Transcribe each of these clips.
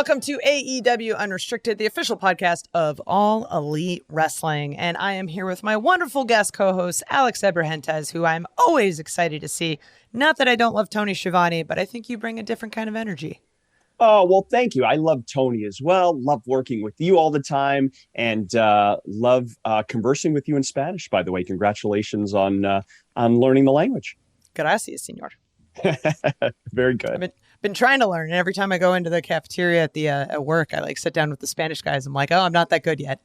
Welcome to AEW Unrestricted, the official podcast of All Elite Wrestling. And I am here with my wonderful guest co-host, Alex Reynolds, who I'm always excited to see. Not that I don't love Tony Schiavone, but I think you bring a different kind of energy. Oh, well, thank you. I love Tony as well. Love working with you all the time, and love conversing with you in Spanish, by the way. Congratulations on learning the language. Gracias, senor. Very good. I've been trying to learn, and every time I go into the cafeteria at work, I sit down with the Spanish guys. I'm like, oh, I'm not that good yet.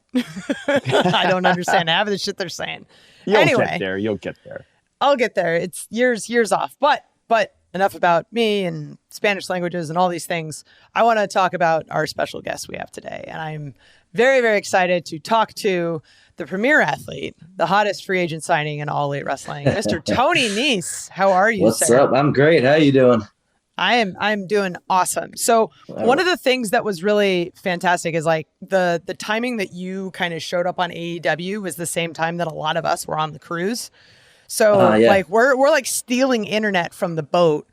I don't understand half of the shit they're saying. You'll get there. You'll get there. I'll get there. It's years off. But enough about me and Spanish languages and all these things. I want to talk about our special guest we have today. And I'm very, very excited to talk to the premier athlete, the hottest free agent signing in All Elite Wrestling, Mr. Tony Nese. How are you, What's sir? up? I'm great. How you doing? I'm doing awesome. So one of the things that was really fantastic is the timing that you kind of showed up on AEW was the same time that a lot of us were on the cruise. So we're stealing internet from the boat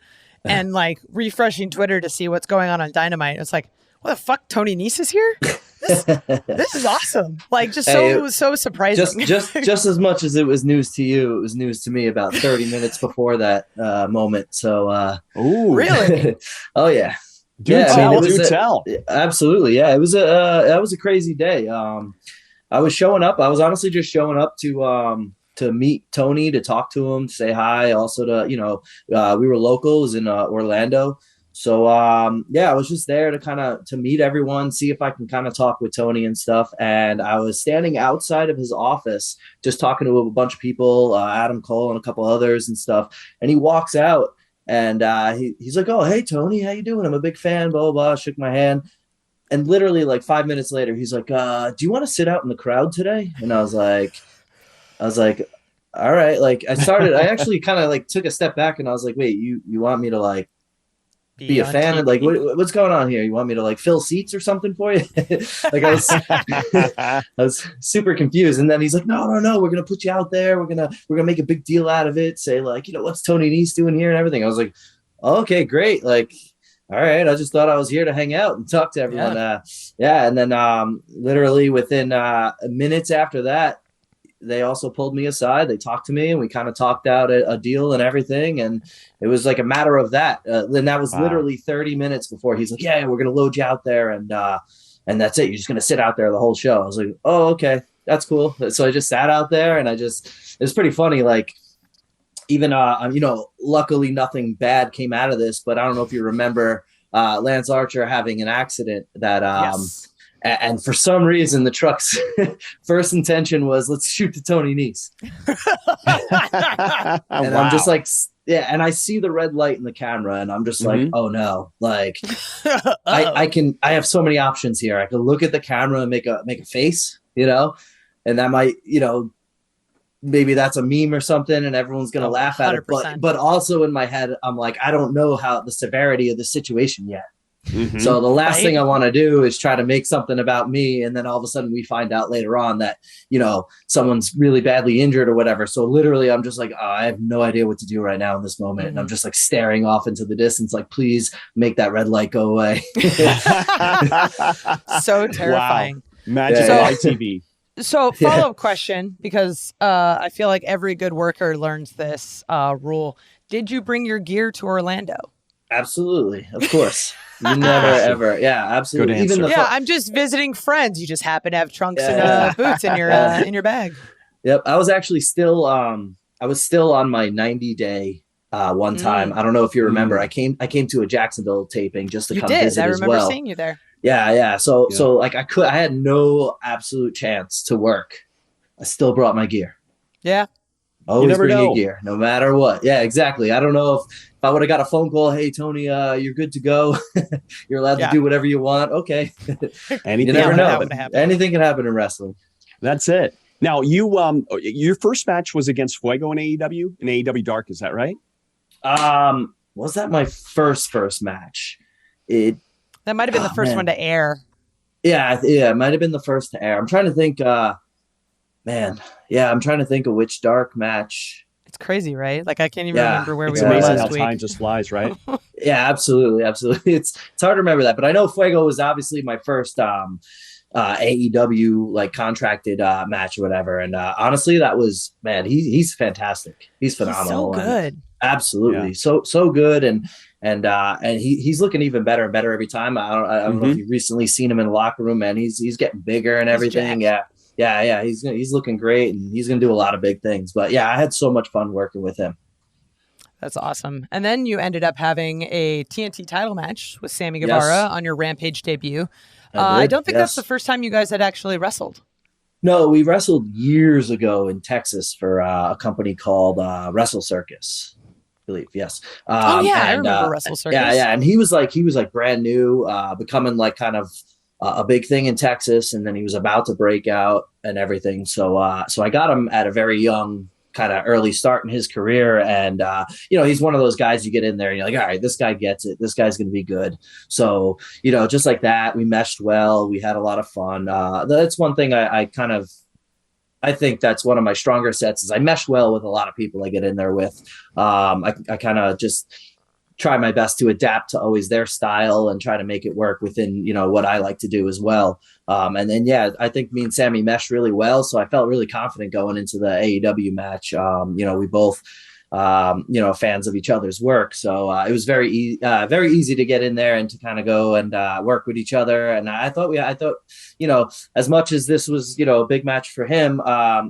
and refreshing Twitter to see what's going on Dynamite. It's like, what the fuck? Tony Nese is here? This is awesome. So surprising. Just as much as it was news to you, it was news to me about 30 minutes before that moment. So, really? Oh yeah. Do tell. Absolutely. Yeah. It was that was a crazy day. I was showing up. I was honestly just showing up to meet Tony, to talk to him, to say hi. Also we were locals in Orlando. So, I was just there to meet everyone, see if I can kind of talk with Tony and stuff. And I was standing outside of his office, just talking to a bunch of people, Adam Cole and a couple others and stuff. And he walks out and he's like, "Oh, hey, Tony, how you doing? I'm a big fan, blah, blah, blah." Shook my hand. And literally 5 minutes later, he's like, "Do you want to sit out in the crowd today?" And I was like, all right. I actually kind of took a step back and I was like, wait, you want me to be a fan? And what's going on here? You want me to fill seats or something for you? I was super confused. And then he's like, no, we're going to put you out there. We're going to make a big deal out of it. Say what's Tony Nese doing here and everything. I was like, oh, okay, great. All right. I just thought I was here to hang out and talk to everyone. Yeah. And then literally within minutes after that, they also pulled me aside. They talked to me and we kind of talked out a deal and everything. And it was a matter of that. Then that was literally 30 minutes before he's like, yeah, we're going to load you out there. And that's it. You're just going to sit out there the whole show. I was like, oh, okay, that's cool. So I just sat out there and it was pretty funny. Even, luckily nothing bad came out of this, but I don't know if you remember Lance Archer having an accident that, yes. And for some reason, the truck's first intention was, let's shoot to Tony Nese. And wow. I'm just and I see the red light in the camera and I'm just oh no, I have so many options here. I can look at the camera and make a face, and that might, maybe that's a meme or something and everyone's going to laugh at 100%. But also in my head, I'm like, I don't know the severity of the situation yet. Mm-hmm. So the last thing I want to do is try to make something about me. And then all of a sudden we find out later on that, someone's really badly injured or whatever. So literally I'm just I have no idea what to do right now in this moment. Mm-hmm. And I'm just staring off into the distance, please make that red light go away. So terrifying. Wow. Magic of ITV. So follow-up question, because I feel like every good worker learns this rule. Did you bring your gear to Orlando? Absolutely. Of course. You never, ever. Yeah, absolutely. Even I'm just visiting friends. You just happen to have trunks and boots in your bag. Yep. I was actually still on my 90-day one time. I don't know if you remember. I came to a Jacksonville taping just to come visit as well. I remember seeing you there. Yeah. So I had no absolute chance to work. I still brought my gear. Yeah. Always bring your gear, no matter what. Yeah, exactly. I don't know if I would have got a phone call, hey, Tony, you're good to go. You're allowed to do whatever you want. Okay. Anything you never know. Happen. Anything can happen in wrestling. That's it. Now, your first match was against Fuego in AEW Dark. Is that right? Was that my first match? That might have been the first one to air. Yeah, it might have been the first to air. I'm trying to think. I'm trying to think of which Dark match. I It's crazy, right? Like I can't even Yeah, remember where we It's were amazing how last week. time just flies, right? Yeah, absolutely. It's hard to remember that, but I know Fuego was obviously my first AEW like contracted match or whatever. And honestly, that was, man, he's fantastic. He's phenomenal. He's so good. Absolutely. Yeah. So good. And he's looking even better and better every time. I don't know if you've recently seen him in the locker room, man. He's getting bigger and everything. Yeah. He's looking great, and he's going to do a lot of big things. But yeah, I had so much fun working with him. That's awesome. And then you ended up having a TNT title match with Sammy Guevara on your Rampage debut. I don't think that's the first time you guys had actually wrestled. No, we wrestled years ago in Texas for a company called Wrestle Circus, I believe. Yes. I remember Wrestle Circus. Yeah. And he was like brand new, becoming like kind of a big thing in Texas. And then he was about to break out and everything. So I got him at a very young, kind of early start in his career. And, he's one of those guys you get in there and you're like, all right, this guy gets it. This guy's going to be good. So, just like that, we meshed well. We had a lot of fun. That's one thing I think that's one of my stronger sets is I mesh well with a lot of people I get in there with. I kind of just try my best to adapt to always their style and try to make it work within, what I like to do as well. And then, I think me and Sammy meshed really well. So I felt really confident going into the AEW match. We both, fans of each other's work. So it was very easy to get in there and to kind of go and work with each other. And I thought, as much as this was, a big match for him,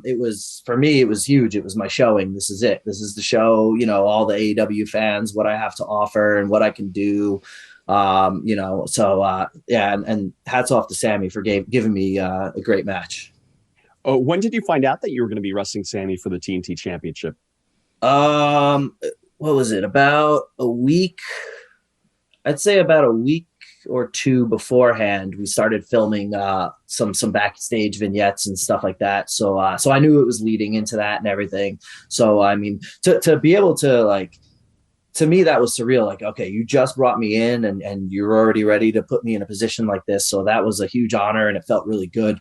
it was, for me, it was huge. It was my showing. This is it. This is the show, all the AEW fans, what I have to offer and what I can do. And hats off to Sammy for giving me a great match. When did you find out that you were going to be wrestling Sammy for the TNT Championship? What was it? About a week. I'd say about a week or two beforehand, we started filming some backstage vignettes and stuff like that. So I knew it was leading into that and everything. So I mean, to be able to like, to me, that was surreal. Like, okay, you just brought me in and you're already ready to put me in a position like this. So that was a huge honor, and it felt really good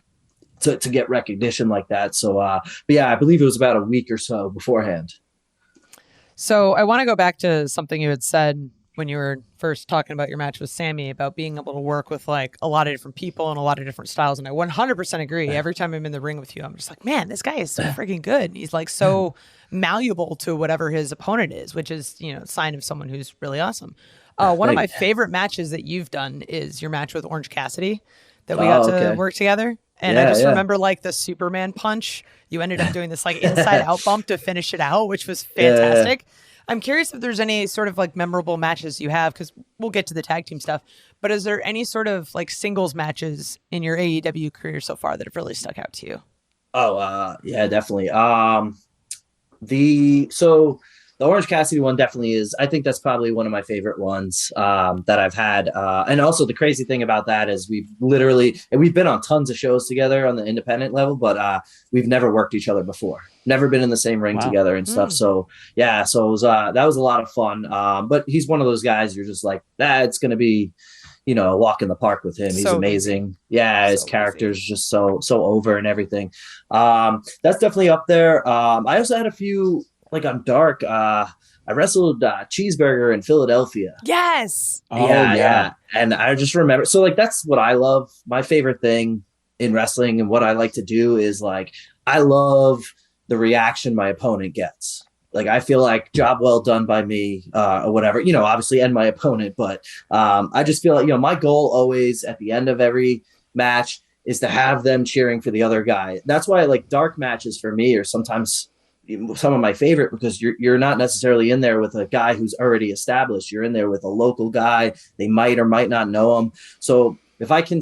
to get recognition like that. So, but yeah, I believe it was about a week or so beforehand. So I want to go back to something you had said when you were first talking about your match with Sammy about being able to work with like a lot of different people and a lot of different styles. And I 100% agree. Every time I'm in the ring with you, I'm just like, man, this guy is so freaking good. And he's like so malleable to whatever his opponent is, which is, a sign of someone who's really awesome. One of my favorite matches that you've done is your match with Orange Cassidy that we got to work together. And I just remember like the Superman punch. You ended up doing this like inside out bump to finish it out, which was fantastic. I'm curious if there's any sort of like memorable matches you have, because we'll get to the tag team stuff. But is there any sort of like singles matches in your AEW career so far that have really stuck out to you? Oh, yeah, definitely. The Orange Cassidy one definitely is. I think that's probably one of my favorite ones that I've had. And also the crazy thing about that is we've been on tons of shows together on the independent level, but we've never worked each other before. Never been in the same ring together and stuff. So yeah, so it was, that was a lot of fun. But he's one of those guys you're just like, it's going to be, a walk in the park with him. He's so amazing. Easy. Yeah, his character's just so over and everything. That's definitely up there. I also had a few. Like on Dark, I wrestled Cheeseburger in Philadelphia. Yes. Yeah. And I just remember, so like, that's what I love. My favorite thing in wrestling and what I like to do is like, I love the reaction my opponent gets. Like, I feel like job well done by me or whatever, obviously, and my opponent. But I just feel like, my goal always at the end of every match is to have them cheering for the other guy. That's why like dark matches for me are sometimes some of my favorite, because you're not necessarily in there with a guy who's already established. You're in there with a local guy. They might or might not know him. So if I can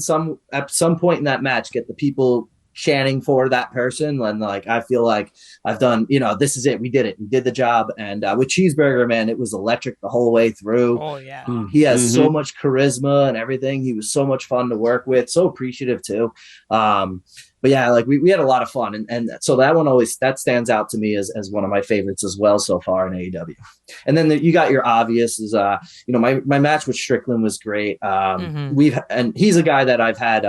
at some point in that match get the people chanting for that person, and like I feel like I've done, this is it. We did it. We did the job. And with Cheeseburger, man, it was electric the whole way through. Oh yeah. He has so much charisma and everything. He was so much fun to work with. So appreciative too. But yeah, like we had a lot of fun. And so that one that stands out to me as one of my favorites as well so far in AEW. And then you got your obvious is, my match with Strickland was great. And he's a guy that I've had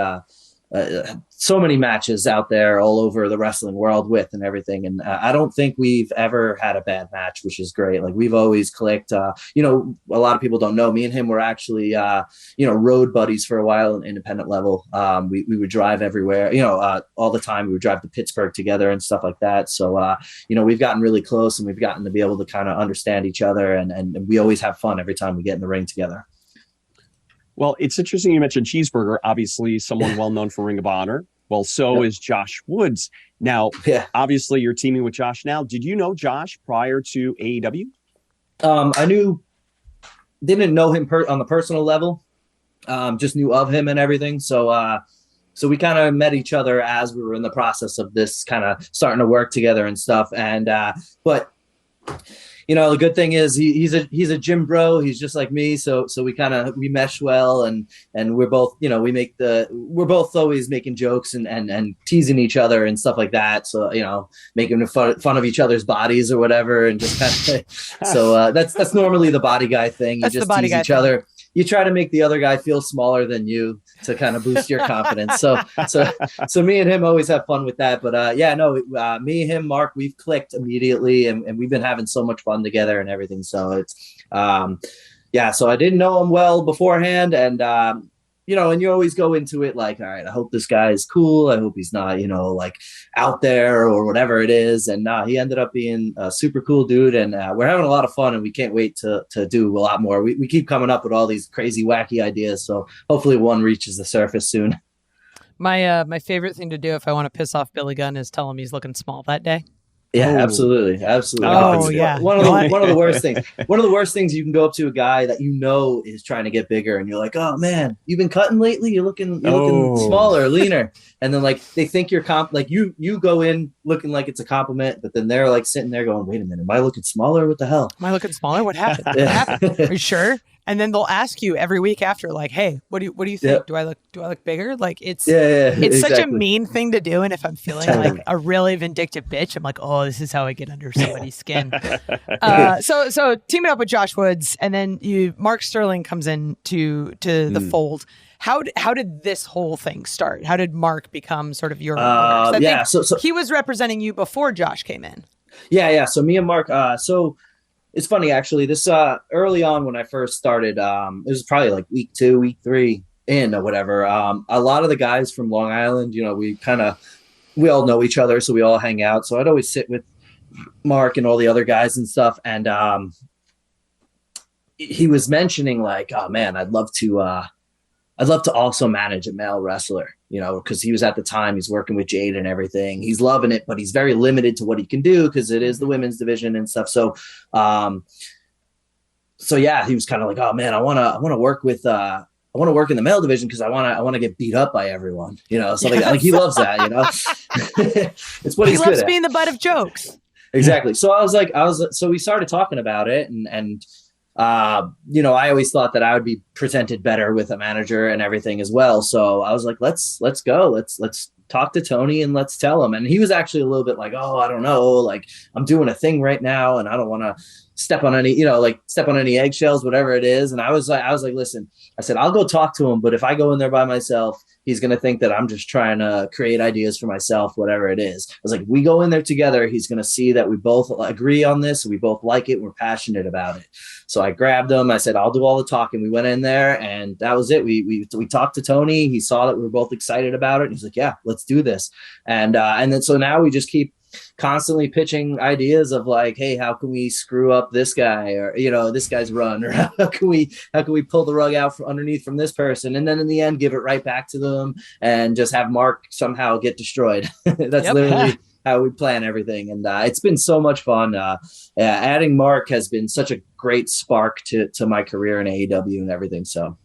so many matches out there all over the wrestling world with and everything. And I don't think we've ever had a bad match, which is great. Like we've always clicked. You know, a lot of people don't know me and him were actually, you know, road buddies for a while on independent level. We would drive everywhere, you know, all the time. We would drive to Pittsburgh together and stuff like that. So, you know, we've gotten really close and we've gotten to be able to kind of understand each other. And we always have fun every time we get in the ring together. Well, it's interesting you mentioned Cheeseburger, obviously someone well known for Ring of Honor. Well, so is Josh Woods. Now, obviously you're teaming with Josh now. Did you know Josh prior to AEW? I didn't know him on the personal level, just knew of him and everything. So we kind of met each other as we were in the process of this kind of starting to work together and stuff. And, but you know, the good thing is he's a gym bro. He's just like me. So we mesh well and we're both, you know, we're both always making jokes and teasing each other and stuff like that. So, you know, making fun of each other's bodies or whatever. And just kind of, so that's normally the body guy thing. You just tease each other. You try to make the other guy feel smaller than you to kind of boost your confidence. So me and him always have fun with that. But me, him, Mark, we've clicked immediately and we've been having so much fun together and everything. So it's, so I didn't know him well beforehand. And, you know, and you always go into it like, all right, I hope this guy is cool. I hope he's not, you know, like out there or whatever it is. And he ended up being a super cool dude. And we're having a lot of fun and we can't wait to do a lot more. We keep coming up with all these crazy, wacky ideas. So hopefully one reaches the surface soon. My favorite thing to do if I want to piss off Billy Gunn is tell him he's looking small that day. Yeah, absolutely. Oh, yeah. One of the worst things. One of the worst things, you can go up to a guy that you know is trying to get bigger, and you're like, "Oh man, you've been cutting lately. You're looking smaller, leaner." And then like they think you're like you go in looking like it's a compliment, but then they're like sitting there going, "Wait a minute, am I looking smaller? What the hell? Am I looking smaller? What happened? What happened? Are you sure?" And then they'll ask you every week after, like, "Hey, what do you think? Yep. Do I look bigger?" Like it's exactly. Such a mean thing to do. And if I'm feeling like a really vindictive bitch, I'm like, "Oh, this is how I get under somebody's skin." So teaming up with Josh Woods, and then Mark Sterling comes in to the fold. How did this whole thing start? How did Mark become sort of your so he was representing you before Josh came in. Yeah. So me and Mark, so it's funny actually. This early on when I first started, it was probably like week 2, week 3 in or whatever. A lot of the guys from Long Island, you know, we all know each other, so we all hang out. So I'd always sit with Mark and all the other guys and stuff, and he was mentioning like, "Oh man, I'd love to also manage a male wrestler," you know, because he was at the time, he's working with Jade and everything. He's loving it, but he's very limited to what he can do because it is the women's division and stuff. So, he was kind of like, "Oh man, I want to work with, I want to work in the male division because I want to get beat up by everyone," you know, something like he loves that, you know, it's what he he's loves good at. being the butt of jokes. Exactly. So so we started talking about it and you know, I always thought that I would be presented better with a manager and everything as well. So I was like, let's go. Let's talk to Tony and let's tell him. And he was actually a little bit like, "Oh, I don't know. Like I'm doing a thing right now and I don't want to step on any eggshells, whatever it is." And I was like, "Listen," I said, "I'll go talk to him. But if I go in there by myself, he's going to think that I'm just trying to create ideas for myself, whatever it is." I was like, "If we go in there together, he's going to see that we both agree on this. We both like it. We're passionate about it." So I grabbed him. I said, "I'll do all the talking." We went in there and that was it. We talked to Tony. He saw that we were both excited about it. And he's like, "Yeah, let's do this." And then, so now we just keep constantly pitching ideas of like, "Hey, how can we screw up this guy, or, you know, this guy's run, or how can we pull the rug out from underneath from this person?" And then in the end, give it right back to them and just have Mark somehow get destroyed. That's literally how we plan everything. And it's been so much fun. Adding Mark has been such a great spark to my career in AEW and everything. So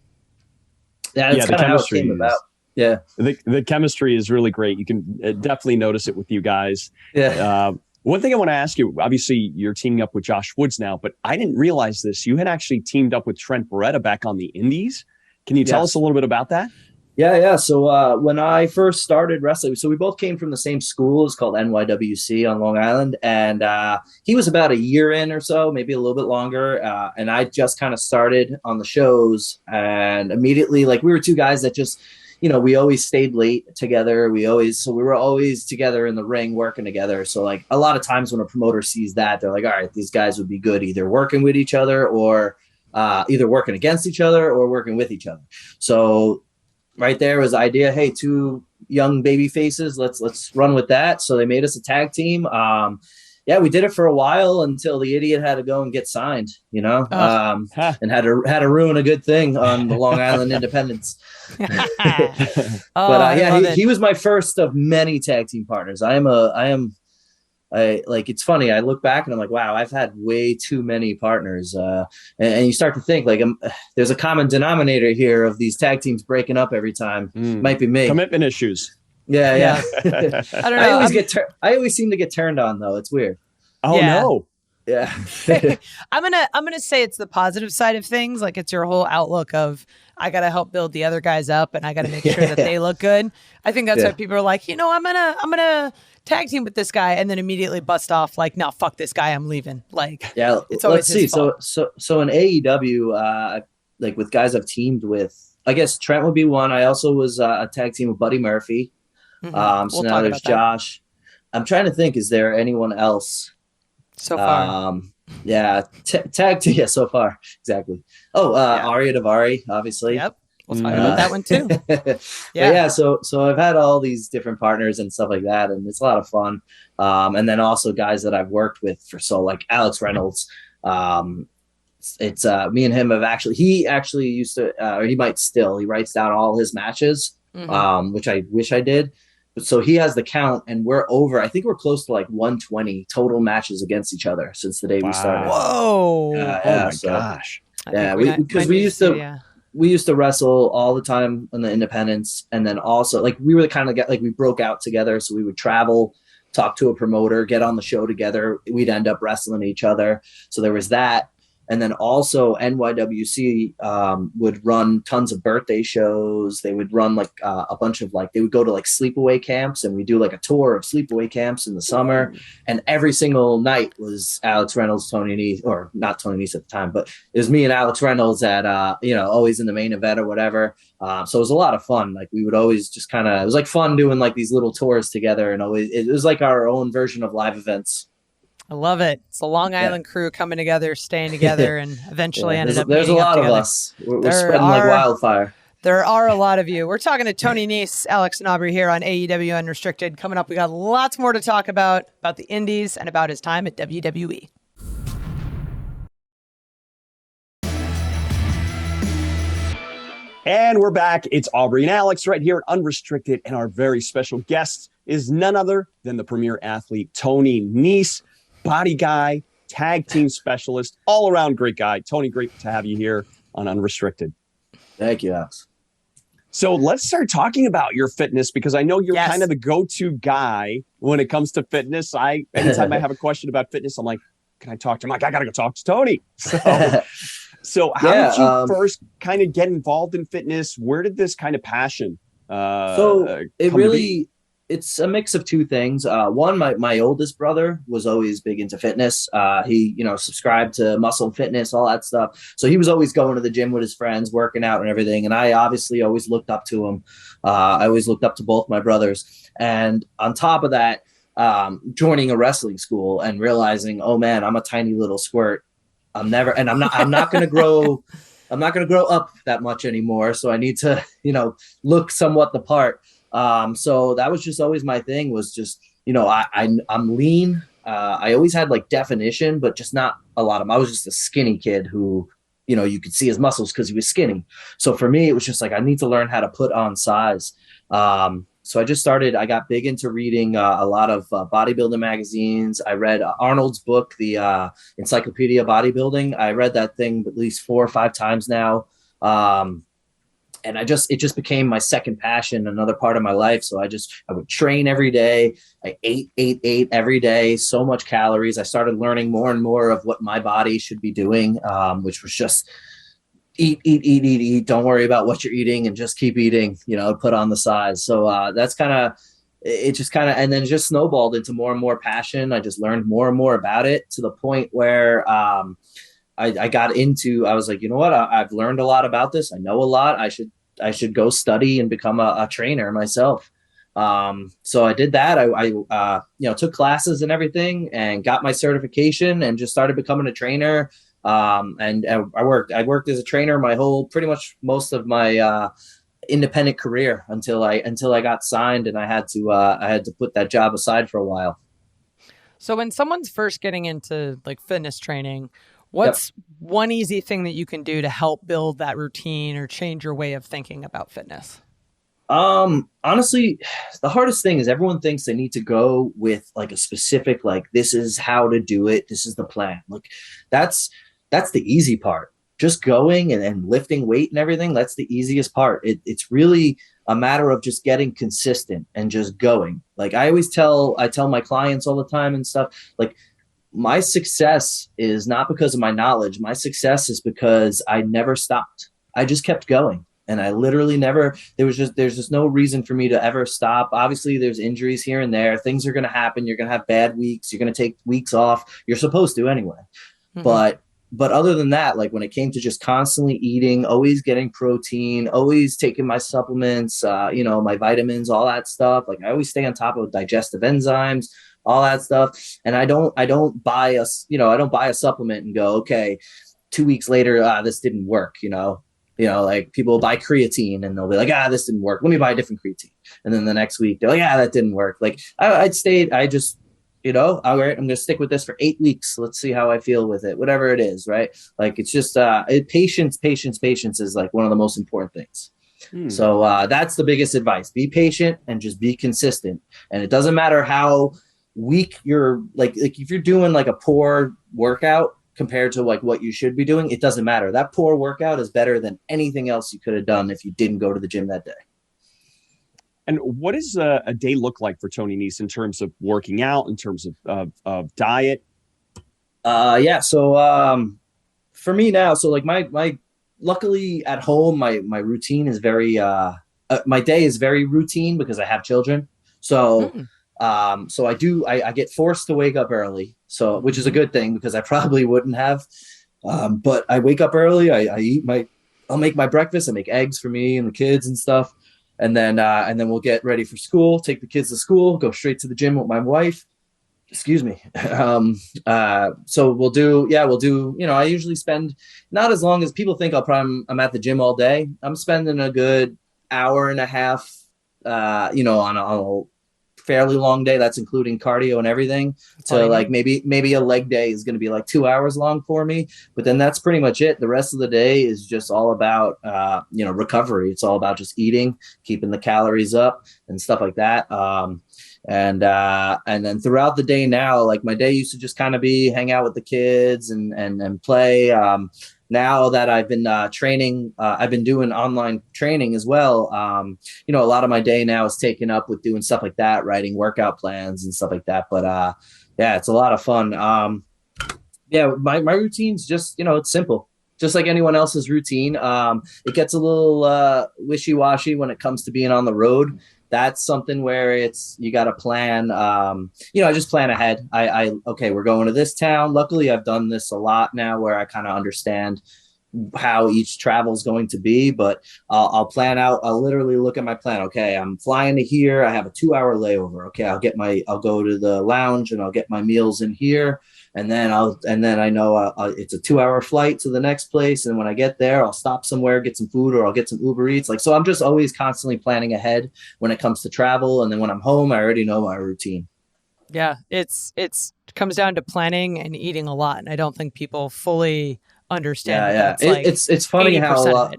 that's kind of how it came about. Yeah. The chemistry is really great. You can definitely notice it with you guys. Yeah. One thing I want to ask you, obviously you're teaming up with Josh Woods now, but I didn't realize this. You had actually teamed up with Trent Beretta back on the Indies. Can you tell us a little bit about that? Yeah. So when I first started wrestling, so we both came from the same school. It's called NYWC on Long Island. And he was about a year in or so, maybe a little bit longer. And I just kind of started on the shows, and immediately, like, we were two guys that just, we always stayed late together. We were always together in the ring working together. So like a lot of times when a promoter sees that, they're like, all right, these guys would be good either working with each other or either working against each other or working with each other. So right there was the idea, hey, two young baby faces, let's run with that. So they made us a tag team. Yeah, we did it for a while until the idiot had to go and get signed, and had to ruin a good thing on the Long Island Independence. But he was my first of many tag team partners. It's funny. I look back and I'm like, wow, I've had way too many partners. And you start to think like, there's a common denominator here of these tag teams breaking up every time. Might be me. Commitment issues. Yeah. I don't know. I always seem to get turned on though. It's weird. Oh no. Yeah. I'm gonna say it's the positive side of things. Like it's your whole outlook of I gotta help build the other guys up and I gotta make sure that they look good. I think that's why people are like, I'm gonna tag team with this guy and then immediately bust off like, no, fuck this guy, I'm leaving. Like it's always his fault. So in AEW, like with guys I've teamed with, I guess Trent would be one. I also was a tag team with Buddy Murphy. So now there's Josh. I'm trying to think, is there anyone else so far? Tag team. So far. Exactly. Ari Daivari, obviously. Yep. We'll talk about that one too. So I've had all these different partners and stuff like that, and it's a lot of fun. And then also guys that I've worked with like Alex Reynolds. It's me and him he actually used to, or he might still, he writes down all his matches, which I wish I did. So he has the count, and I think we're close to like 120 total matches against each other since the day we started. Whoa. Gosh. Yeah. We used to wrestle all the time on the independents. And then also like we were the kind of like we broke out together. So we would travel, talk to a promoter, get on the show together. We'd end up wrestling each other. So there was that. And then also NYWC would run tons of birthday shows. They would run like a bunch of they would go to like sleepaway camps, and we do like a tour of sleepaway camps in the summer. And every single night was Alex Reynolds, Tony Nese, or not Tony Nese at the time, but it was me and Alex Reynolds at, always in the main event or whatever. So it was a lot of fun. Like we would always just it was like fun doing like these little tours together, and it was like our own version of live events. I love it. It's the Long Island crew coming together, staying together, and eventually ended up There's a lot together. of us. We're spreading like wildfire. There are a lot of you. We're talking to Tony Nese, Alex and Aubrey here on AEW Unrestricted. Coming up, we got lots more to talk about the indies and about his time at WWE. And we're back. It's Aubrey and Alex right here at Unrestricted, and our very special guest is none other than the premier athlete, Tony Nese. Body guy, tag team specialist, all around great guy. Tony, great to have you here on Unrestricted. Thank you, Alex. So let's start talking about your fitness, because I know you're kind of the go-to guy when it comes to fitness. Anytime I have a question about fitness, I'm like, can I talk to him? I got to go talk to Tony. So how did you first kind of get involved in fitness? Where did this kind of passion it's a mix of two things. One, my oldest brother was always big into fitness. He, subscribed to Muscle Fitness, all that stuff. So he was always going to the gym with his friends, working out and everything. And I obviously always looked up to him. I always looked up to both my brothers. And on top of that, joining a wrestling school and realizing, oh man, I'm a tiny little squirt. I'm not going to grow. I'm not going to grow up that much anymore. So I need to, look somewhat the part. So that was just always my thing, was just, I'm lean. I always had like definition, but just not a lot of, I was just a skinny kid who, you could see his muscles because he was skinny. So for me, it was just like, I need to learn how to put on size. So I got big into reading a lot of bodybuilding magazines. I read Arnold's book, the Encyclopedia of Bodybuilding. I read that thing at least 4 or 5 times now. And it just became my second passion, another part of my life. So I would train every day. I ate every day, so much calories. I started learning more and more of what my body should be doing, which was just eat. Don't worry about what you're eating and just keep eating, put on the size. So that's and then it just snowballed into more and more passion. I just learned more and more about it, to the point where, I was like, you know what? I've learned a lot about this. I know a lot. I should should go study and become a trainer myself. So I did that. I took classes and everything and got my certification and just started becoming a trainer. And I worked as a trainer pretty much most of my independent career until I got signed, and I had to put that job aside for a while. So when someone's first getting into like fitness training, what's one easy thing that you can do to help build that routine or change your way of thinking about fitness? Honestly, the hardest thing is everyone thinks they need to go with like a specific, like, this is how to do it. This is the plan. Like that's the easy part. Just going and lifting weight and everything. That's the easiest part. It's really a matter of just getting consistent and just going. Like I tell my clients all the time and stuff, like, my success is not because of my knowledge. My success is because I never stopped. I just kept going. And I literally never, there's just no reason for me to ever stop. Obviously there's injuries here and there. Things are going to happen. You're going to have bad weeks. You're going to take weeks off. You're supposed to anyway. Mm-hmm. But other than that, like when it came to just constantly eating, always getting protein, always taking my supplements, my vitamins, all that stuff. Like I always stay on top of digestive enzymes, all that stuff. And I don't buy a supplement and go, okay, 2 weeks later, this didn't work, like people buy creatine and they'll be like, this didn't work. Let me buy a different creatine. And then the next week they're like, that didn't work. Like all right, I'm going to stick with this for 8 weeks. Let's see how I feel with it, whatever it is. Right. Like it's just patience is like one of the most important things. So that's the biggest advice. Be patient and just be consistent. And it doesn't matter how weak you're, like if you're doing like a poor workout compared to like what you should be doing, it doesn't matter. That poor workout is better than anything else you could have done if you didn't go to the gym that day. And what does a day look like for Tony Nese in terms of working out, in terms of diet? So for me now, so like my luckily at home, my routine is very my day is very routine because I have children. So so I get forced to wake up early, so which is a good thing because I probably wouldn't have. But I wake up early. I'll make my breakfast. I make eggs for me and the kids and stuff. And then we'll get ready for school, take the kids to school, go straight to the gym with my wife. Excuse me. So we'll do, I usually spend not as long as people think I'm at the gym all day. I'm spending a good hour and a half, on a fairly long day. That's including cardio and everything. So like maybe a leg day is going to be like 2 hours long for me, but then that's pretty much it. The rest of the day is just all about, recovery. It's all about just eating, keeping the calories up and stuff like that. And then throughout the day now, like my day used to just kind of be hang out with the kids and play. Now that I've been training, I've been doing online training as well. A lot of my day now is taken up with doing stuff like that, writing workout plans and stuff like that. But it's a lot of fun. My routine's just, it's simple, just like anyone else's routine. It gets a little wishy-washy when it comes to being on the road. That's something where you got to plan. I just plan ahead. Okay, we're going to this town. Luckily, I've done this a lot now where I kind of understand how each travel is going to be, but I'll plan out. I'll literally look at my plan. Okay, I'm flying to here. I have a 2-hour layover. Okay, I'll go to the lounge and I'll get my meals in here. And then I know it's a 2-hour flight to the next place. And when I get there, I'll stop somewhere, get some food, or I'll get some Uber Eats. Like, so I'm just always constantly planning ahead when it comes to travel. And then when I'm home, I already know my routine. Yeah, it comes down to planning and eating a lot. And I don't think people fully understand. Yeah. It's funny how,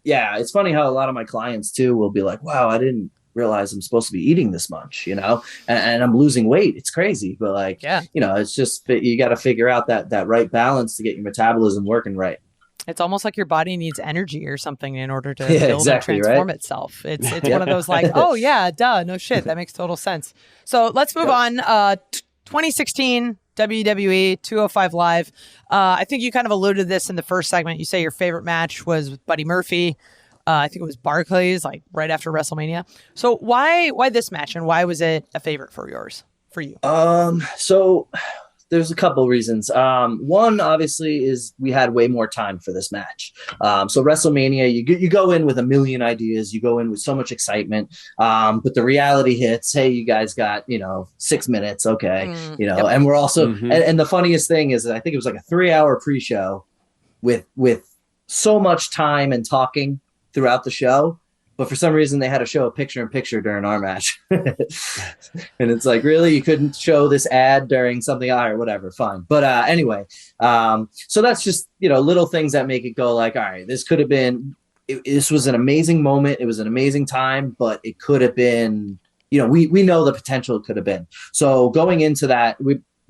it's funny how a lot of my clients too will be like, wow, I didn't realize I'm supposed to be eating this much, and I'm losing weight. It's crazy, but it's just, you got to figure out that right balance to get your metabolism working right. It's almost like your body needs energy or something in order to build and transform itself. It's one of those like, oh yeah, duh, no shit. That makes total sense. So let's move on. 2016 WWE 205 Live. I think you kind of alluded to this in the first segment. You say your favorite match was with Buddy Murphy. I think it was Barclays, like right after WrestleMania. So why this match, and why was it a favorite for you? So there's a couple reasons. One, obviously, is we had way more time for this match. So WrestleMania, you go in with a million ideas. You go in with so much excitement. But the reality hits, hey, you guys got, 6 minutes. Okay. Yep. And we're also, and the funniest thing is I think it was like a 3-hour pre-show with so much time and talking throughout the show. But for some reason, they had to show a picture-in-picture during our match. And it's like, really? You couldn't show this ad during something? All right, whatever, fine. But anyway, so that's just, little things that make it go like, all right, this could have been, this was an amazing moment. It was an amazing time, but it could have been, we know the potential it could have been. So going into that,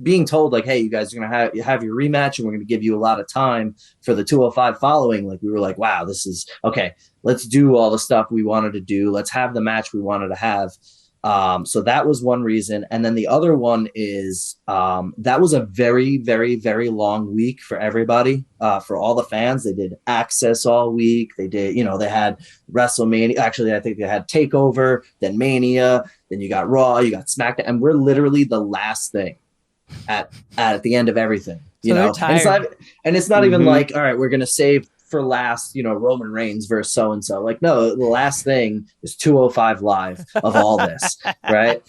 being told like, hey, you guys are going to have your rematch and we're going to give you a lot of time for the 205 following. Like, we were like, wow, this is okay. Let's do all the stuff we wanted to do. Let's have the match we wanted to have. So that was one reason. And then the other one is that was a very, very, very long week for everybody, for all the fans. They did Access all week. They did, they had WrestleMania. Actually, I think they had TakeOver, then Mania, then you got Raw, you got SmackDown. And we're literally the last thing at the end of everything, and it's not even like, all right, we're gonna save for last, Roman Reigns versus so and so. Like, no, the last thing is 205 live of all this, right?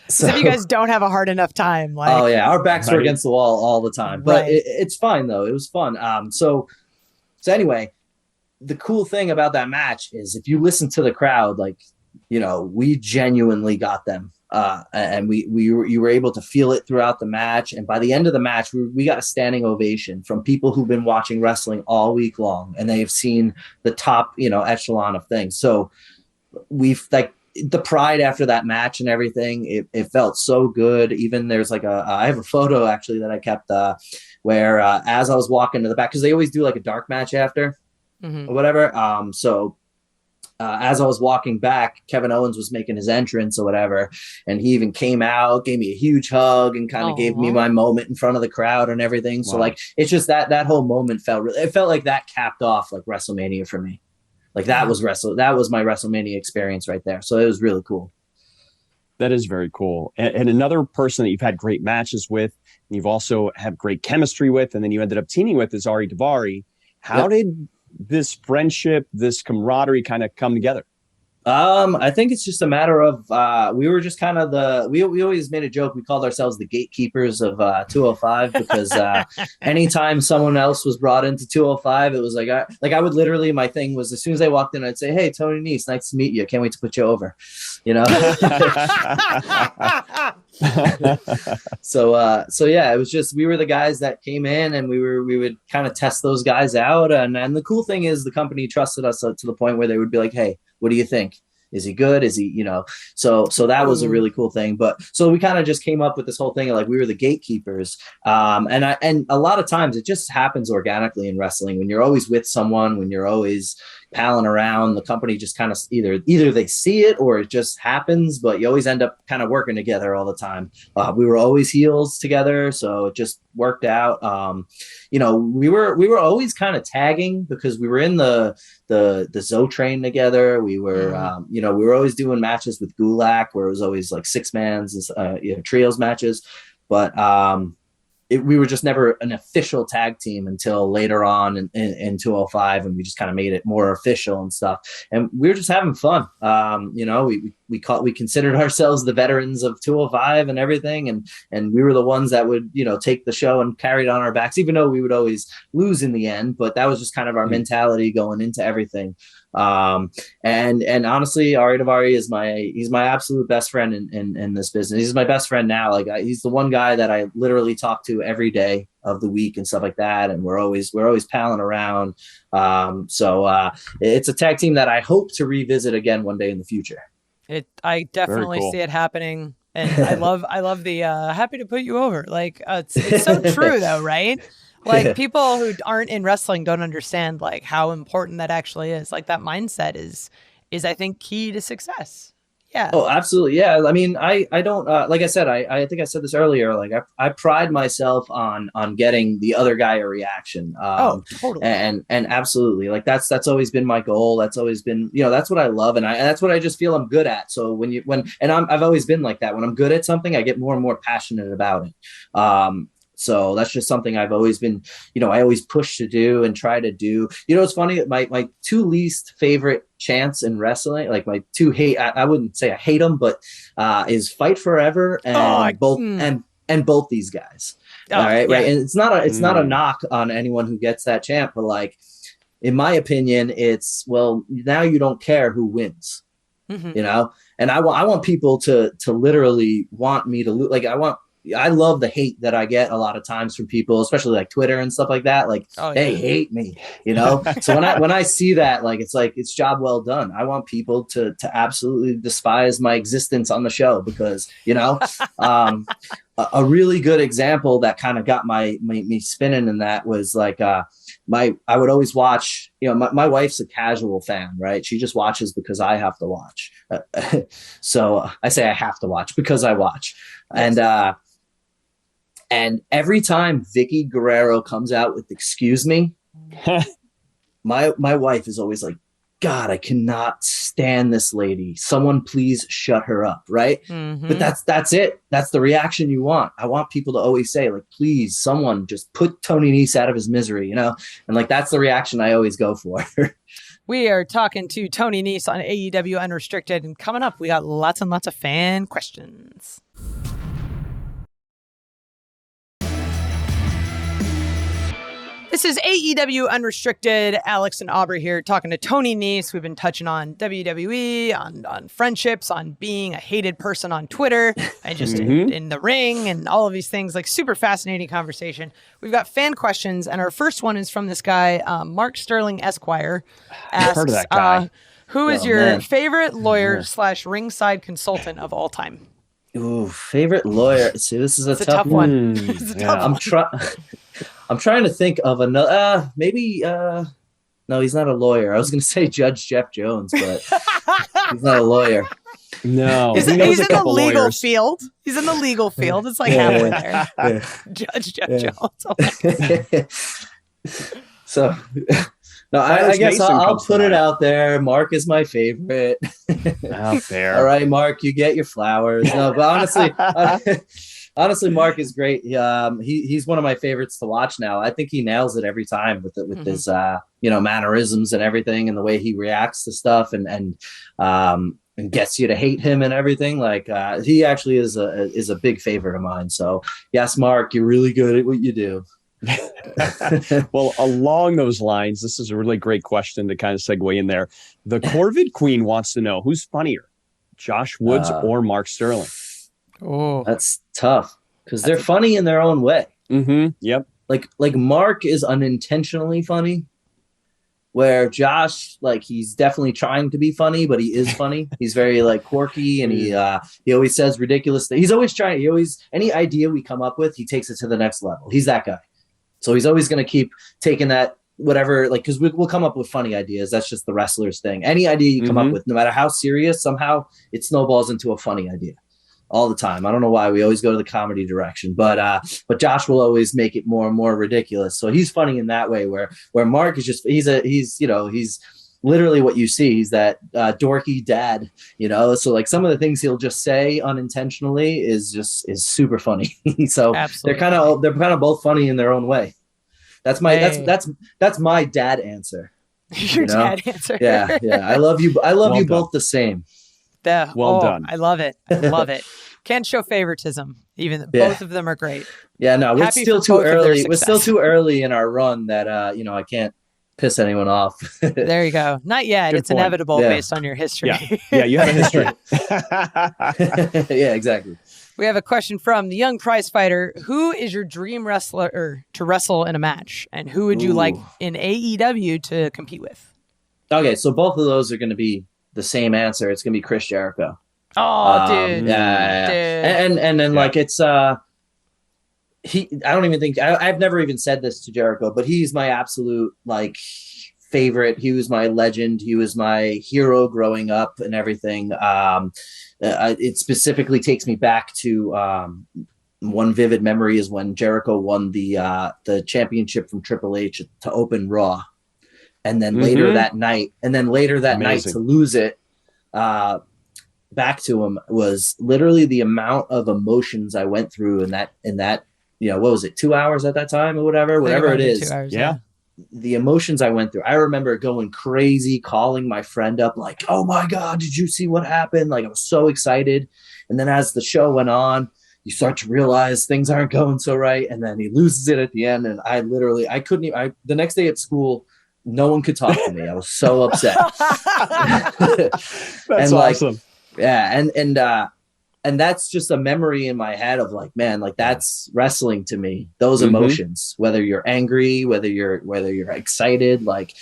So if you guys don't have a hard enough time, like, oh yeah, our backs were against the wall all the time, but right. It's fine though. It was fun. So anyway, the cool thing about that match is if you listen to the crowd, like, we genuinely got them. And you were able to feel it throughout the match. And by the end of the match, we got a standing ovation from people who've been watching wrestling all week long, and they've seen the top, echelon of things. So we've like the pride after that match and everything. It felt so good. Even there's like I have a photo actually that I kept where as I was walking to the back, because they always do like a dark match after or whatever. As I was walking back, Kevin Owens was making his entrance or whatever, and he even came out, gave me a huge hug, and kind of gave me my moment in front of the crowd and everything. Wow. So like, it's just that whole moment felt like that capped off like WrestleMania for me. Like that was my WrestleMania experience right there. So it was really cool. That is very cool. And another person that you've had great matches with, and you've also have great chemistry with, and then you ended up teaming with is Ari Daivari. How did this friendship, this camaraderie kind of come together? I think it's just a matter of we were just kind of we always made a joke. We called ourselves the gatekeepers of 205 because anytime someone else was brought into 205, it was like I would literally, my thing was as soon as I walked in, I'd say, hey, Tony Nese, nice to meet you. Can't wait to put you over. So yeah, it was just, we were the guys that came in and we would kind of test those guys out. And the cool thing is the company trusted us to the point where they would be like, hey, what do you think? Is he good? Is he, so that was a really cool thing. But so we kind of just came up with this whole thing of like, we were the gatekeepers. And a lot of times it just happens organically in wrestling when you're always with someone, when you're always palling around, the company just kind of either they see it or it just happens, but you always end up kind of working together all the time. We were always heels together, so it just worked out. We were always kind of tagging because we were in the Zo train together. We were we were always doing matches with Gulak where it was always like 6-mans trios matches, but we were just never an official tag team until later on in 205, and we just kind of made it more official and stuff. And we were just having fun. We considered ourselves the veterans of 205 and everything, and we were the ones that would take the show and carry it on our backs, even though we would always lose in the end. But that was just kind of our mentality going into everything. And honestly, Ari Daivari is he's my absolute best friend in this business. He's my best friend now. Like he's the one guy that I literally talk to every day of the week and stuff like that. And we're always palling around. So it's a tag team that I hope to revisit again one day in the future. I definitely see it happening. And I love the happy to put you over. Like it's so true though, right? Like people who aren't in wrestling don't understand like how important that actually is. Like that mindset is I think key to success. Yeah. Oh, absolutely. Yeah. I mean, I don't like I said, I think I said this earlier. Like I pride myself on getting the other guy a reaction. Totally. And absolutely, like that's always been my goal. That's always been that's what I love, and that's what I just feel I'm good at. So I've always been like that. When I'm good at something, I get more and more passionate about it. So that's just something I've always been, I always push to do and try to do. It's funny. My two least favorite chants in wrestling, like my two hate, I wouldn't say I hate them, but is Fight Forever and both these guys. All right. Yeah. Right. And it's not a knock on anyone who gets that chant, but like, in my opinion, it's, well, now you don't care who wins, and I want people to literally want me to lose. Like I love the hate that I get a lot of times from people, especially like Twitter and stuff like that. Like they hate me, So when I see that, like it's job well done. I want people to absolutely despise my existence on the show because a really good example that kind of got me spinning in that was like I would always watch. My wife's a casual fan, right? She just watches because I have to watch. So I say I have to watch because I watch, and every time Vicky Guerrero comes out with "Excuse me," my wife is always like, God, I cannot stand this lady. Someone please shut her up, right? Mm-hmm. But that's it. That's the reaction you want. I want people to always say, like, please, someone just put Tony Nese out of his misery, And like that's the reaction I always go for. We are talking to Tony Nese on AEW Unrestricted, and coming up, we got lots and lots of fan questions. This is AEW Unrestricted. Alex and Aubrey here talking to Tony Nese. We've been touching on WWE, on friendships, on being a hated person on Twitter, and just in the ring, and all of these things. Like, super fascinating conversation. We've got fan questions, and our first one is from this guy, Mark Sterling Esquire. Asks, I've heard of that guy. Who is your favorite lawyer / ringside consultant of all time? Ooh, favorite lawyer. See, this is a tough one. It's a tough one. I'm trying to think of another. Maybe. No, he's not a lawyer. I was going to say Judge Jeff Jones, but he's not a lawyer. No, he's in the legal field. He's in the legal field. It's like halfway there. Yeah. Judge Jeff Jones. So, no, I guess I'll put it out there. Mark is my favorite. Out there. All right, Mark, you get your flowers. No, but honestly, Mark is great. He's one of my favorites to watch now. I think he nails it every time with his mannerisms and everything, and the way he reacts to stuff, and gets you to hate him and everything. Like he actually is a big favorite of mine. So yes, Mark, you're really good at what you do. Well, along those lines, this is a really great question to kind of segue in there. The Corvid Queen wants to know who's funnier, Josh Woods or Mark Sterling. Oh, that's tough because they're funny in their own way. Mm-hmm. Yep. Like Mark is unintentionally funny, where Josh, like, he's definitely trying to be funny, but he is funny. He's very like quirky, and he always says ridiculous things. He's always trying. Any idea we come up with, he takes it to the next level. He's that guy. So he's always going to keep taking that, whatever, like, because we'll come up with funny ideas. That's just the wrestler's thing. Any idea you come up with, no matter how serious, somehow it snowballs into a funny idea all the time. I don't know why we always go to the comedy direction, but Josh will always make it more and more ridiculous. So he's funny in that way, where Mark is just, he's literally what you see. He's that dorky dad, so like some of the things he'll just say unintentionally is super funny. So Absolutely. they're kind of both funny in their own way. That's my that's my dad answer. Your dad answer. Yeah. I love you both the same. Well done. I love it. Can't show favoritism. Both of them are great. Yeah, no, it's still too early. We're still too early in our run that I can't piss anyone off. There you go. Not yet. It's inevitable based on your history. Yeah, you have a history. Yeah, exactly. We have a question from the young prize fighter. Who is your dream wrestler to wrestle in a match? And who would you like in AEW to compete with? Okay, so both of those are going to be the same answer. It's going to be Chris Jericho. Oh, dude. Yeah. Dude. And then like it's I don't even think I've never even said this to Jericho, but he's my absolute like favorite. He was my legend. He was my hero growing up and everything. It specifically takes me back to one vivid memory is when Jericho won the championship from Triple H to open Raw. And then later that night, to lose it back to him was literally the amount of emotions I went through in that what was it, 2 hours at that time or whatever it is. 2 hours, yeah. The emotions I went through, I remember going crazy, calling my friend up like, oh my God, did you see what happened? Like, I was so excited. And then as the show went on, you start to realize things aren't going so right. And then he loses it at the end. And I couldn't even, the next day at school, no one could talk to me. I was so upset. That's awesome. Yeah. And that's just a memory in my head of like, man, like that's wrestling to me. Those emotions, whether you're angry, whether you're excited, like,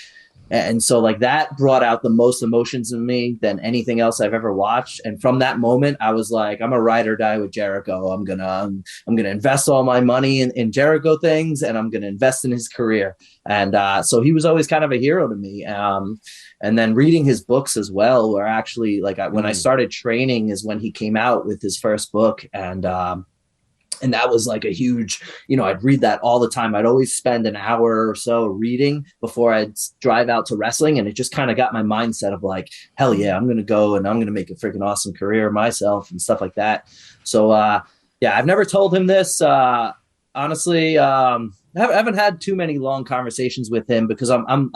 and so like that brought out the most emotions in me than anything else I've ever watched. And from that moment, I was like, I'm a ride or die with Jericho. I'm gonna invest all my money in Jericho things, and I'm gonna invest in his career. And so he was always kind of a hero to me. And then reading his books as well, were actually like when I started training is when he came out with his first book. And that was like a huge, I'd read that all the time. I'd always spend an hour or so reading before I'd drive out to wrestling. And it just kind of got my mindset of like, hell yeah, I'm going to go and I'm going to make a freaking awesome career myself and stuff like that. So, yeah, I've never told him this. Honestly, I haven't had too many long conversations with him because I'm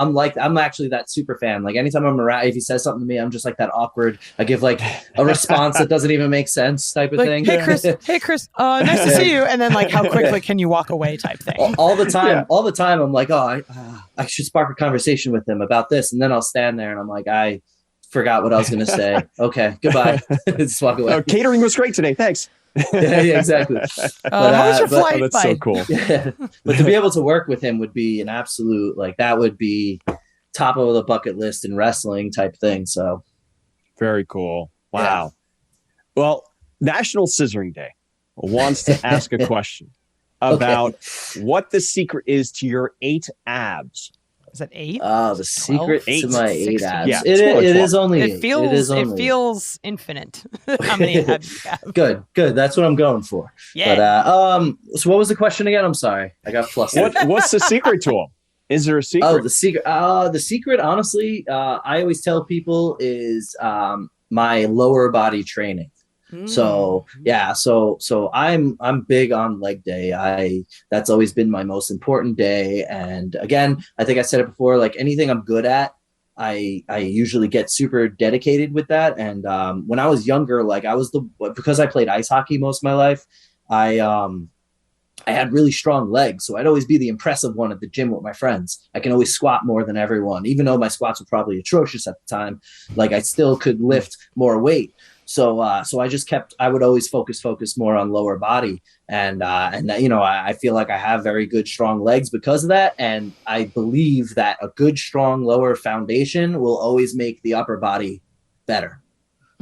actually that super fan. Like anytime I'm around, if he says something to me, I'm just like that awkward. I give like a response that doesn't even make sense type of thing. Hey Chris, nice to see you. And then like, how quickly can you walk away type thing. All the time. I'm like, oh, I should spark a conversation with him about this. And then I'll stand there and I'm like, I forgot what I was going to say. Okay, goodbye. Just walk away. Catering was great today. Thanks. Yeah, exactly. How was your flight? That's so cool. Yeah. But to be able to work with him would be an absolute, like that would be top of the bucket list in wrestling type thing. So very cool. Wow. Yeah. Well, National Scissoring Day wants to ask a question about what the secret is to your 8 abs. Is that 8? The secret to my 8 abs. Yeah, it is only 8. It feels infinite. How many abs you have? Good. That's what I'm going for. Yeah. But so what was the question again? I'm sorry, I got flustered. What's the secret to them? Is there a secret? Oh, the secret. The secret, honestly, I always tell people is my lower body training. So yeah, so I'm big on leg day. That's always been my most important day. And again, I think I said it before, like anything I'm good at, I usually get super dedicated with that. And when I was younger, like because I played ice hockey most of my life, I had really strong legs. So I'd always be the impressive one at the gym with my friends. I can always squat more than everyone, even though my squats were probably atrocious at the time. Like I still could lift more weight. So I would always focus more on lower body. And that, I feel like I have very good, strong legs because of that. And I believe that a good, strong lower foundation will always make the upper body better.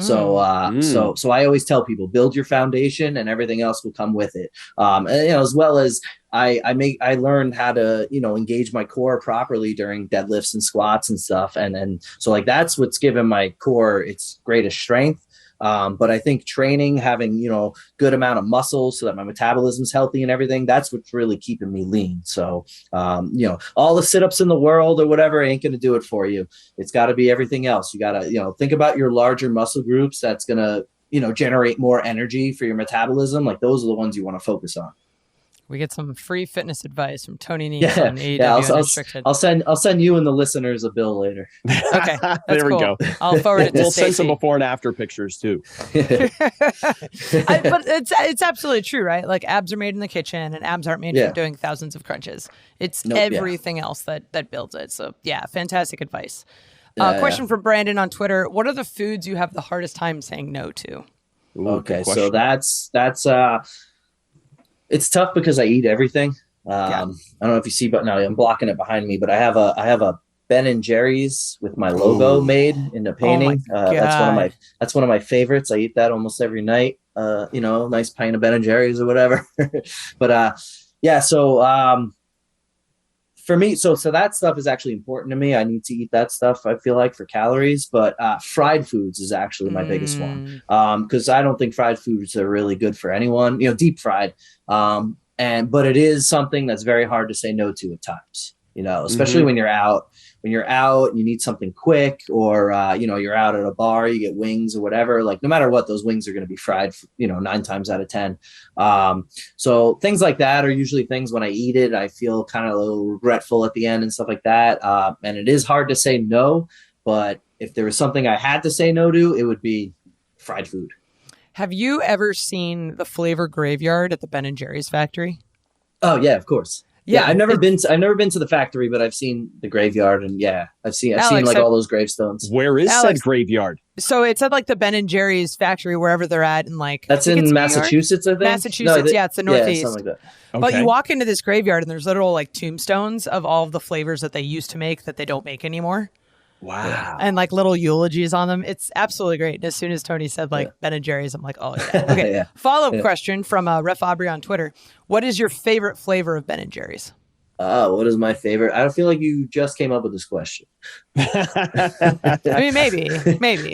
So I always tell people, build your foundation and everything else will come with it. And, as well as I learned how to, engage my core properly during deadlifts and squats and stuff. And so like, that's what's given my core its greatest strength. But I think training, having, good amount of muscle so that my metabolism's healthy and everything, that's what's really keeping me lean. So, all the sit-ups in the world or whatever ain't going to do it for you. It's got to be everything else. You got to, think about your larger muscle groups. That's going to, generate more energy for your metabolism. Like those are the ones you want to focus on. We get some free fitness advice from Tony Nese on AEW Unrestricted. I'll send you and the listeners a bill later. Okay, that's there we cool. go. I'll forward it to We'll Stacey. send some before and after pictures too. But it's absolutely true, right? Like abs are made in the kitchen, and abs aren't made for doing thousands of crunches. It's everything else that builds it. So yeah, fantastic advice. Question from Brandon on Twitter: what are the foods you have the hardest time saying no to? Ooh, okay, so that's it's tough because I eat everything. I don't know if you see, but now I'm blocking it behind me. But I have a Ben and Jerry's with my logo made in the painting. That's one of my favorites. I eat that almost every night. Nice pint of Ben and Jerry's or whatever. But so for me, so that stuff is actually important to me. I need to eat that stuff, I feel like, for calories. But fried foods is actually my biggest one, because I don't think fried foods are really good for anyone. Deep fried. But it is something that's very hard to say no to at times. especially when you're out. When you're out, you need something quick, or you're out at a bar, you get wings or whatever. Like no matter what, those wings are going to be fried, 9 times out of 10. So things like that are usually things when I eat it, I feel kind of a little regretful at the end and stuff like that. And it is hard to say no, but if there was something I had to say no to, it would be fried food. Have you ever seen the Flavor Graveyard at the Ben and Jerry's factory? Oh yeah, of course. Yeah, I've never been to the factory, but I've seen the graveyard, and I've seen like all those gravestones. Where is said graveyard? So it's at like the Ben and Jerry's factory, wherever they're at, and like that's in Massachusetts, I think. Massachusetts, it's the Northeast. Something like that. Okay. But you walk into this graveyard, and there's literal like tombstones of all of the flavors that they used to make that they don't make anymore. Wow. And like little eulogies on them. It's absolutely great. And as soon as Tony said like Ben and Jerry's, I'm like, oh yeah. Okay. Follow-up question from Ref Aubrey on Twitter. What is your favorite flavor of Ben and Jerry's? What is my favorite? I don't feel like you just came up with this question. I mean, maybe.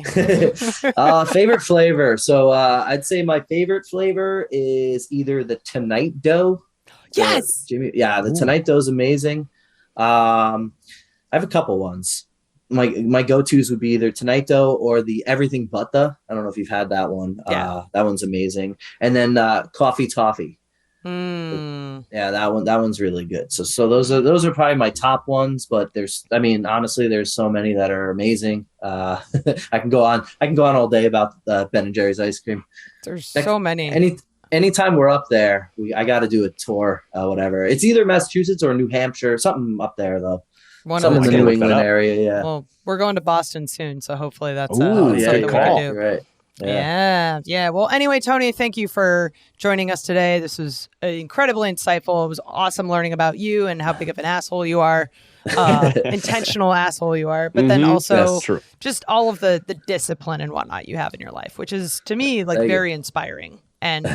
Favorite flavor. So I'd say my favorite flavor is either the Tonight Dough. Yes. The Tonight Dough is amazing. I have a couple ones. My go-tos would be either Tonight Dough or the Everything But The. I don't know if you've had that one. Yeah. That one's amazing. And then Coffee Toffee. Yeah, that one's really good. So those are probably my top ones, but honestly, there's so many that are amazing. I can go on all day about Ben and Jerry's ice cream. There's so many. Anytime we're up there, I got to do a tour, whatever. It's either Massachusetts or New Hampshire, something up there though. Some in the New England area, yeah. Well, we're going to Boston soon, so hopefully that's something we can do. Right. Yeah. Well, anyway, Tony, thank you for joining us today. This was incredibly insightful. It was awesome learning about you and how big of an asshole you are, intentional asshole you are, but then also just all of the discipline and whatnot you have in your life, which is to me like very inspiring. And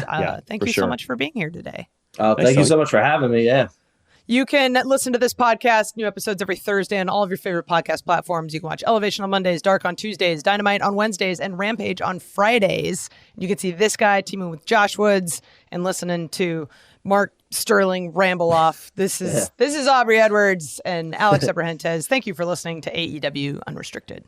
thank you so much for being here today. Thank you so much for having me. Yeah. You can listen to this podcast, new episodes every Thursday on all of your favorite podcast platforms. You can watch Elevation on Mondays, Dark on Tuesdays, Dynamite on Wednesdays, and Rampage on Fridays. You can see this guy teaming with Josh Woods and listening to Mark Sterling ramble off. This is Aubrey Edwards and Alex Abrahentes. Thank you for listening to AEW Unrestricted.